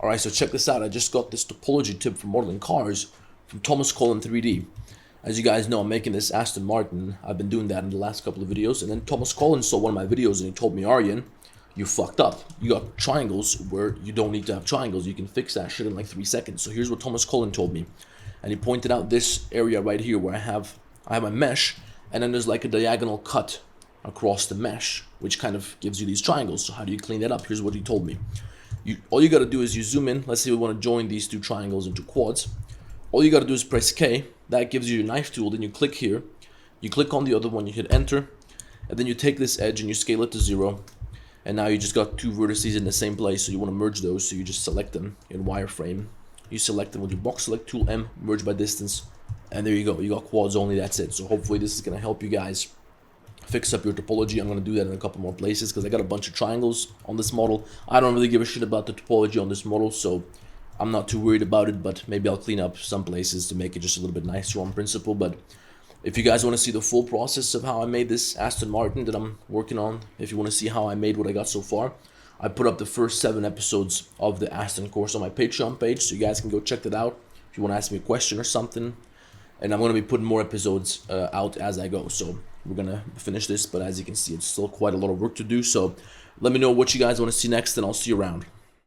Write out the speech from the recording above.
Alright, so check this out. I just got this topology tip for modeling cars from Thomas Cullen 3D. As you guys know, I'm making this Aston Martin. I've been doing that in the last couple of videos. And then Thomas Cullen saw one of my videos and he told me, Aryan, you fucked up. You got triangles where you don't need to have triangles. You can fix that shit in like 3 seconds. So here's what Thomas Cullen told me. And he pointed out this area right here where I have my mesh, and then there's like a diagonal cut across the mesh, which kind of gives you these triangles. So how do you clean that up? Here's what he told me. All you gotta do is you zoom in. Let's say we want to join these two triangles into quads. All you gotta do is press K. That gives you your knife tool. Then you click here. You click on the other one. You hit enter, and then you take this edge and you scale it to 0. And now you just got two vertices in the same place. So you want to merge those. So you just select them in wireframe. You select them with your box select tool M, merge by distance, and there you go. You got quads only. That's it. So hopefully this is gonna help you guys fix up your topology. I'm going to do that in a couple more places because I got a bunch of triangles on this model. I don't really give a shit about the topology on this model, so I'm not too worried about it, but maybe I'll clean up some places to make it just a little bit nicer on principle. But if you guys want to see the full process of how I made this Aston Martin that I'm working on, if you want to see how I made what I got so far, I put up the first 7 episodes of the Aston course on my Patreon page, so you guys can go check that out if you want to ask me a question or something. And I'm going to be putting more episodes out as I go, so we're going to finish this, but as you can see, it's still quite a lot of work to do. So let me know what you guys want to see next, and I'll see you around.